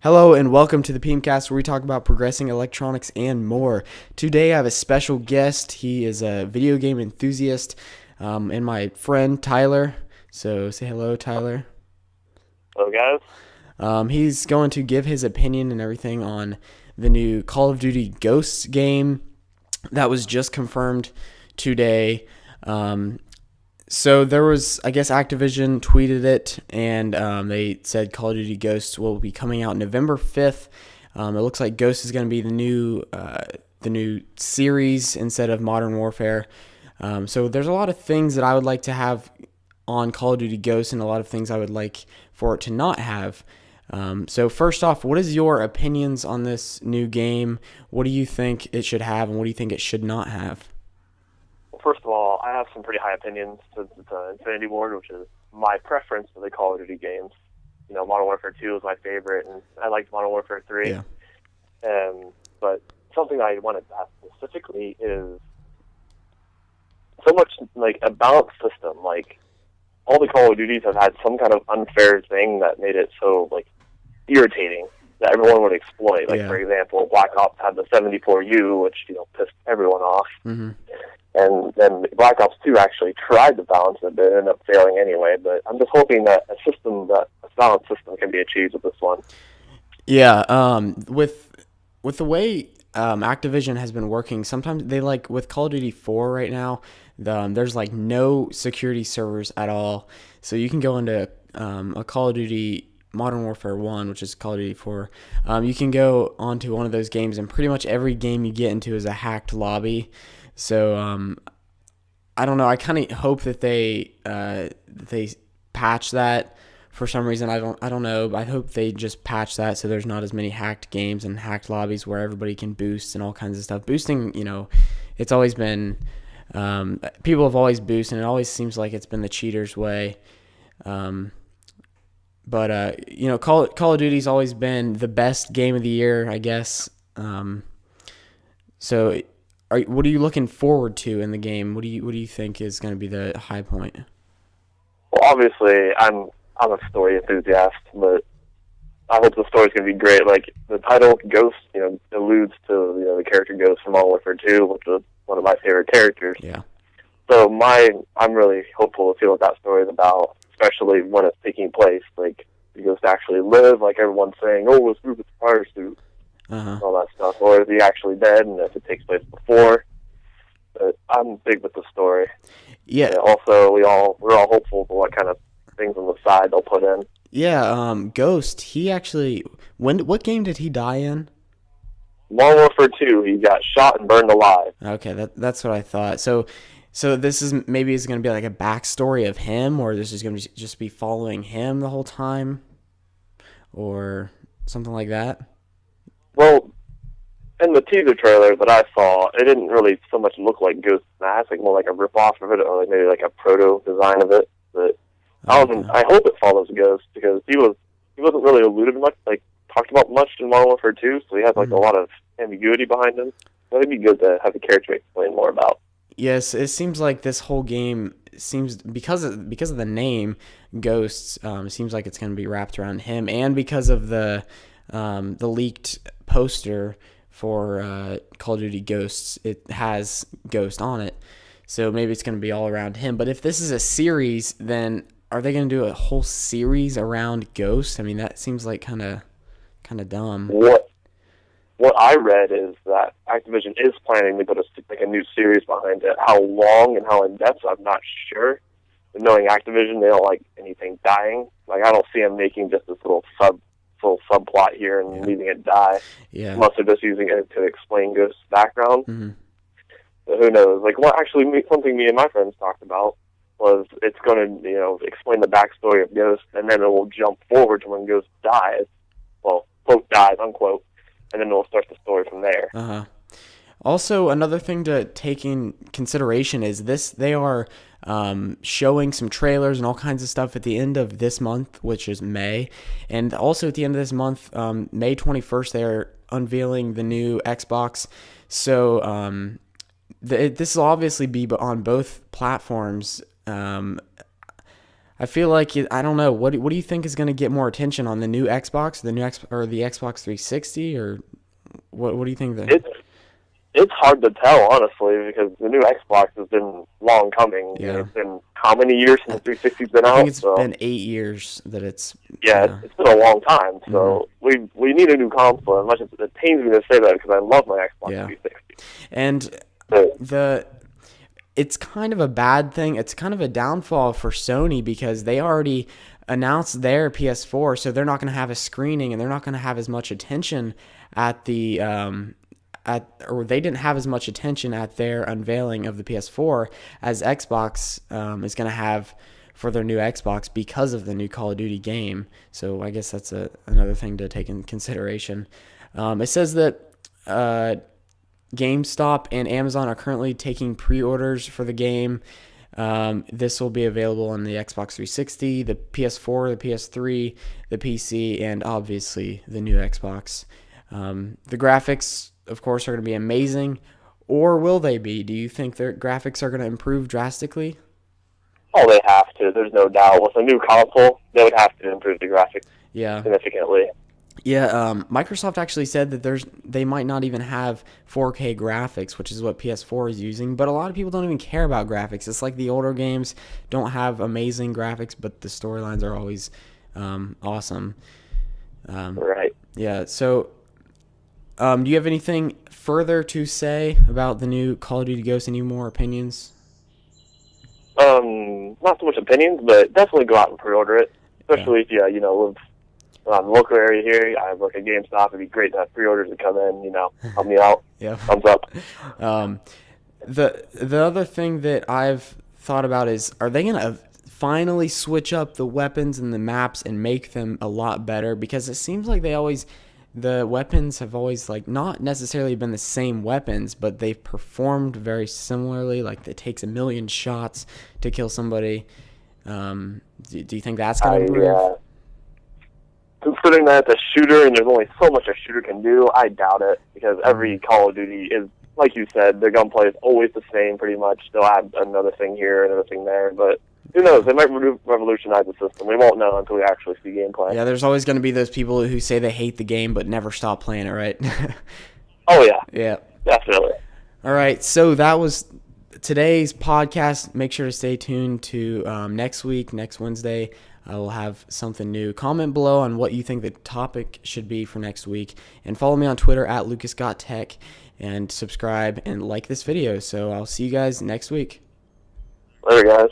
Hello and welcome to the PEAMcast, where we talk about progressing electronics and more. Today I have a special guest. He is a video game enthusiast and my friend Tyler. So say hello, Tyler. Hello, guys. He's going to give his opinion and everything on the new Call of Duty Ghosts game that was just confirmed today. So there was, I guess Activision tweeted it, and they said Call of Duty Ghosts will be coming out November 5th. It looks like Ghosts is going to be the new series instead of Modern Warfare. So there's a lot of things that I would like to have on Call of Duty Ghosts, and a lot of things I would like for it to not have. So first off, what is your opinions on this new game? What do you think it should have, and what do you think it should not have? Well, first of all, I have some pretty high opinions to the Infinity Ward, which is my preference for the Call of Duty games. You know, Modern Warfare 2 is my favorite, and I liked Modern Warfare 3. Yeah. But something I wanted to ask specifically is so much like a balanced system. Like, all the Call of Duties have had some kind of unfair thing that made it so, like, irritating that everyone would exploit. Like, for example, Black Ops had the 74U, which, pissed everyone off. Mm-hmm. And then Black Ops 2 actually tried to balance it, but it ended up failing anyway. But I'm just hoping that a balanced system can be achieved with this one. Yeah, with the way Activision has been working, sometimes they with Call of Duty 4 right now, there's no security servers at all. So you can go into a Call of Duty Modern Warfare 1, which is Call of Duty 4. You can go onto one of those games, and pretty much every game you get into is a hacked lobby. So I don't know. I kind of hope that they patch that for some reason. I don't know. I hope they just patch that so there's not as many hacked games and hacked lobbies where everybody can boost and all kinds of stuff. Boosting, it's always been people have always boosted, and it always seems like it's been the cheaters' way. But Call of Duty's always been the best game of the year, I guess. So. What are you looking forward to in the game? What do you think is going to be the high point? Well, obviously, I'm a story enthusiast, but I hope the story's going to be great. Like, the title Ghost, alludes to the character Ghost from Modern Warfare 2, which was one of my favorite characters. Yeah. So I'm really hopeful to see what that story is about, especially when it's taking place. Like, the Ghost actually live, like everyone's saying, oh, it's through the fire suit. All that stuff, or is he actually dead, and if it takes place before? But I'm big with the story. Yeah. And also, we're all hopeful for what kind of things on the side they'll put in. Yeah. Ghost. He actually. What game did he die in? Modern Warfare 2. He got shot and burned alive. Okay, that's what I thought. So this is going to be like a backstory of him, or this is going to just be following him the whole time, or something like that. Well, in the teaser trailer that I saw, it didn't really so much look like Ghost Mask, like more like a rip-off of it, or like maybe like a proto-design of it. But I hope it follows Ghost, because he wasn't really alluded much, talked about much in Modern Warfare 2, so he has a lot of ambiguity behind him. So it'd be good to have a character explain more about. Yes, it seems like this whole game seems, because of the name Ghosts, seems like it's going to be wrapped around him, and because of the leaked poster for Call of Duty Ghosts, it has Ghost on it, so maybe it's going to be all around him. But if this is a series, then are they going to do a whole series around Ghost? I mean, that seems like kind of dumb. What I read is that Activision is planning to put a new series behind it. How long and how in depth, I'm not sure. But knowing Activision, they don't like anything dying. Like, I don't see them making just this little subplot here and leaving it die. Yeah. Unless they're just using it to explain Ghost's background. Mm-hmm. But who knows? Like, something me and my friends talked about was it's going to, explain the backstory of Ghost, and then it will jump forward to when Ghost dies. Well, quote, dies, unquote. And then we'll start the story from there. Uh-huh. Also, another thing to take in consideration is they are showing some trailers and all kinds of stuff at the end of this month, which is May. And also at the end of this month, May 21st, they're unveiling the new Xbox. So this will obviously be on both platforms. I feel like I don't know. What do you think is going to get more attention on the new Xbox, or the Xbox 360, or what do you think there? It's hard to tell, honestly, because the new Xbox has been long coming. Yeah. It's been how many years since the 360's been I out? think it's So been 8 years that it's. yeah, it's been a long time. So we need a new console. As much as it pains me to say that because I love my Xbox 360. And But it's kind of a bad thing. It's kind of a downfall for Sony because they already announced their PS4, so they're not going to have a screening and they're not going to have as much attention at the or they didn't have as much attention at their unveiling of the PS4 as Xbox is going to have for their new Xbox because of the new Call of Duty game. So I guess that's another thing to take in consideration. It says that GameStop and Amazon are currently taking pre-orders for the game. This will be available on the Xbox 360, the PS4, the PS3, the PC, and obviously the new Xbox. The graphics, of course, are going to be amazing. Or will they be? Do you think their graphics are going to improve drastically? oh, they have to. There's no doubt. With a new console, they would have to improve the graphics significantly. Yeah, Microsoft actually said that they might not even have 4K graphics, which is what PS4 is using, but a lot of people don't even care about graphics. It's like the older games don't have amazing graphics, but the storylines are always awesome. Right. Yeah, so do you have anything further to say about the new Call of Duty Ghosts? Any more opinions? Not so much opinions, but definitely go out and pre-order it, especially if you live around the local area here. I work at GameStop. It'd be great to have pre-orders to come in, help me out. Yeah. Thumbs up. The other thing that I've thought about is, are they going to finally switch up the weapons and the maps and make them a lot better? Because it seems like the weapons have always not necessarily been the same weapons, but they've performed very similarly. Like it takes 1,000,000 shots to kill somebody. Do you think that's going to improve? Considering that it's a shooter and there's only so much a shooter can do, I doubt it, because every Call of Duty is, like you said, their gunplay is always the same pretty much. They'll add another thing here, another thing there, but who knows? They might revolutionize the system. We won't know until we actually see gameplay. Yeah, there's always going to be those people who say they hate the game but never stop playing it, right? Oh, yeah. Yeah. Definitely. All right, so that was today's podcast. Make sure to stay tuned to next Wednesday. I will have something new. Comment below on what you think the topic should be for next week. And follow me on Twitter at LucasGotTech. And subscribe and like this video. So I'll see you guys next week. Later, guys.